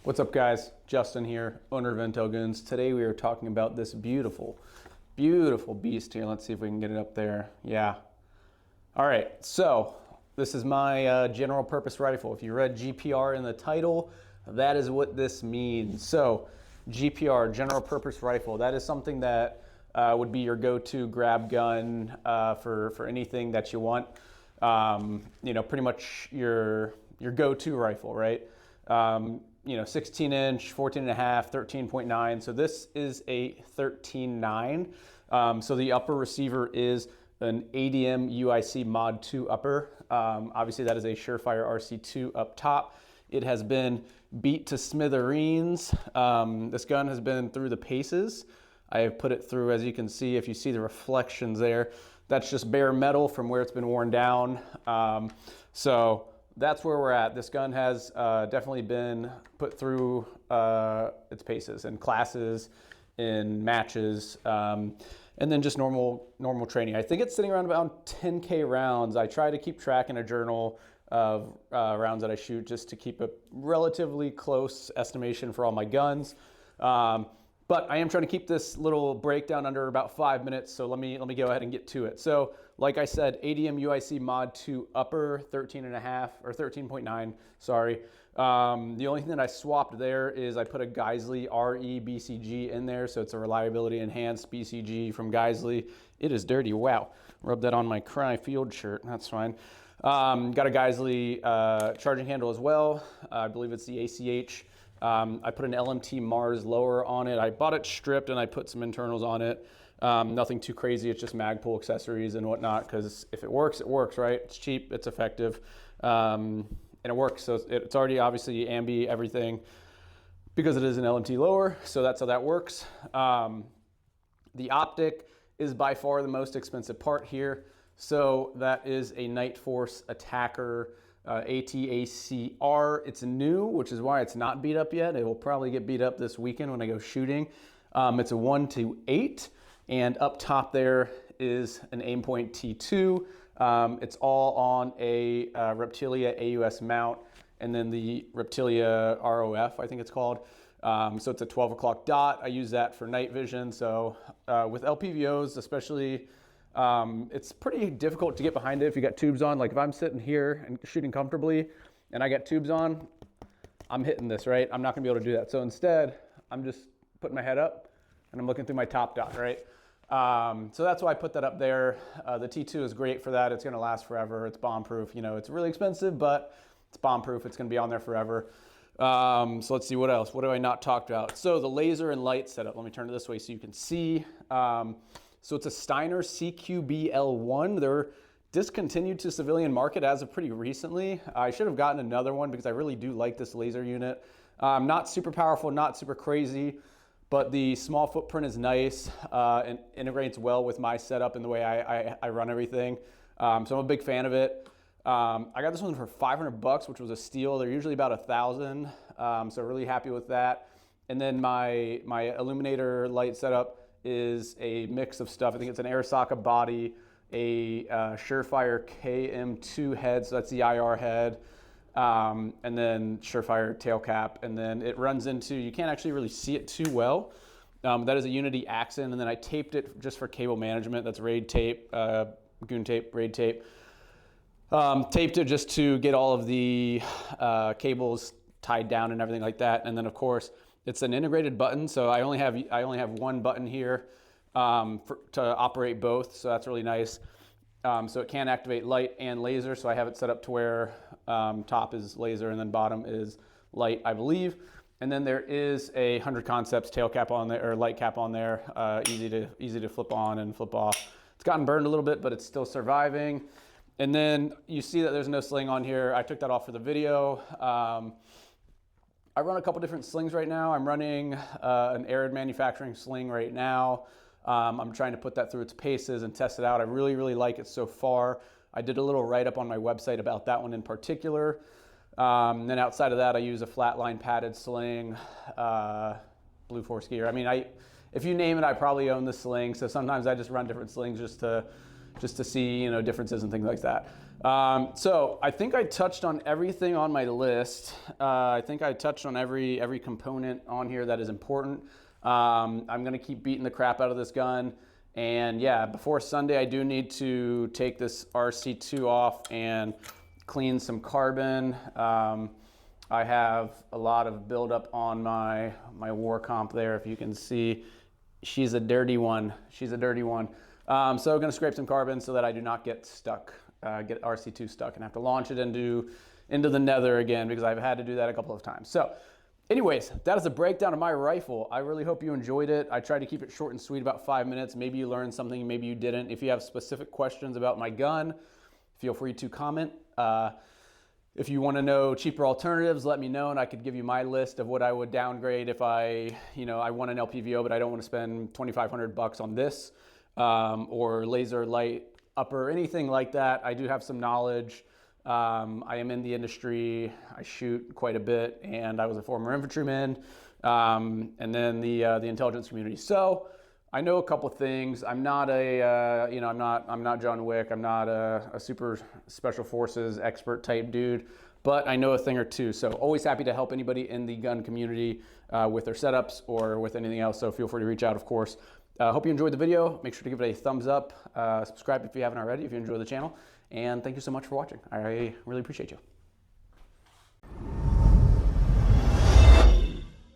What's up, guys? Justin here, owner of Intel Goons. Today we are talking about this beautiful, beautiful beast here. Let's see if we can get it up there. Yeah. All right, so this is my general purpose rifle. If you read GPR in the title, that is what this means. So GPR, general purpose rifle, that is something that would be your go-to grab gun for anything that you want. Pretty much your go-to rifle, right? 16 inch, 14 and a half, 13.9. So this is a 13.9. So the upper receiver is an ADM UIC Mod 2 upper. Obviously that is a Surefire RC2 up top. It has been beat to smithereens. This gun has been through the paces. I have put it through, as you can see, if you see the reflections there, that's just bare metal from where it's been worn down. So that's where we're at. This gun has definitely been put through its paces in classes, in matches, and then just normal training. I think it's sitting around about 10K rounds. I try to keep track in a journal of rounds that I shoot just to keep a relatively close estimation for all my guns. But I am trying to keep this little breakdown under about 5 minutes, so let me go ahead and get to it. So, like I said, ADM UIC Mod 2 upper, 13.5 or 13.9, sorry. The only thing that I swapped there is I put a Geissele RE BCG in there, so it's a reliability enhanced BCG from Geissele. It is dirty, wow. Rub that on my Cry Field shirt, that's fine. Got a Geissele charging handle as well. I believe it's the ACH. I put an LMT Mars lower on it. I bought it stripped and I put some internals on it. Nothing too crazy. It's just Magpul accessories and whatnot, because if it works, right? It's cheap, it's effective, and it works. So it's already obviously ambi everything because it is an LMT lower. So that's how that works. The optic is by far the most expensive part here. So that is a Nightforce Attacker ATACR. It's new, which is why it's not beat up yet. It will probably get beat up this weekend when I go shooting. It's a 1-8, and up top there is an Aimpoint T2. It's all on a Reptilia AUS mount, and then the Reptilia ROF, I think it's called. So it's a 12 o'clock dot. I use that for night vision. So with LPVOs, especially, it's pretty difficult to get behind it if you got tubes on. Like if I'm sitting here and shooting comfortably and I got tubes on, I'm hitting this, right? I'm not gonna be able to do that. So instead, I'm just putting my head up and I'm looking through my top dot, right? So that's why I put that up there. The T2 is great for that. It's gonna last forever. It's bomb proof. You know, it's really expensive, but it's bomb proof. It's gonna be on there forever. So let's see what else. What have I not talked about? So the laser and light setup. Let me turn it this way so you can see. So it's a Steiner CQB-L1. They're discontinued to civilian market as of pretty recently. I should have gotten another one because I really do like this laser unit. Not super powerful, not super crazy, but the small footprint is nice and integrates well with my setup and the way I run everything. So I'm a big fan of it. I got this one for 500 bucks, which was a steal. They're usually about 1,000, so really happy with that. And then my illuminator light setup is a mix of stuff. I think it's an Arisaka body, a Surefire KM2 head, so that's the IR head, and then Surefire tail cap, and then it runs into, you can't actually really see it too well. That is a Unity Accent, and then I taped it just for cable management. That's Raid tape, Goon tape, Raid tape. Taped it just to get all of the cables tied down and everything like that, and then of course, it's an integrated button, so I only have one button here to operate both, so that's really nice. So it can activate light and laser, so I have it set up to where top is laser and then bottom is light, I believe. And then there is a 100 Concepts tail cap on there, or light cap on there, easy to flip on and flip off. It's gotten burned a little bit, but it's still surviving. And then you see that there's no sling on here. I took that off for the video. I run a couple different slings right now. I'm running an Arid manufacturing sling right now. I'm trying to put that through its paces and test it out. I really, really like it so far. I did a little write-up on my website about that one in particular. Then outside of that, I use a flatline padded sling, Blue Force gear. I mean, if you name it, I probably own the sling. So sometimes I just run different slings just to see, differences and things like that. So I think I touched on everything on my list. I think I touched on every component on here that is important. I'm gonna keep beating the crap out of this gun. And yeah, before Sunday, I do need to take this RC2 off and clean some carbon. I have a lot of buildup on my war comp there. If you can see, she's a dirty one. She's a dirty one. So I'm gonna scrape some carbon so that I do not get stuck, get RC2 stuck and have to launch it into the nether again, because I've had to do that a couple of times. So anyways, that is a breakdown of my rifle. I really hope you enjoyed it. I tried to keep it short and sweet, about 5 minutes. Maybe you learned something, maybe you didn't. If you have specific questions about my gun, feel free to comment. If you want to know cheaper alternatives, let me know, and I could give you my list of what I would downgrade if I want an LPVO, but I don't want to spend $2,500 on this, or laser light upper, anything like that. I do have some knowledge. I am in the industry. I shoot quite a bit, and I was a former infantryman, and then the intelligence community. So I know a couple things. I'm not I'm not John Wick. I'm not a super special forces expert type dude, but I know a thing or two. So always happy to help anybody in the gun community with their setups or with anything else. So feel free to reach out, of course. Hope you enjoyed the video. Make sure to give it a thumbs up. Subscribe if you haven't already, if you enjoy the channel. And thank you so much for watching. I really appreciate you.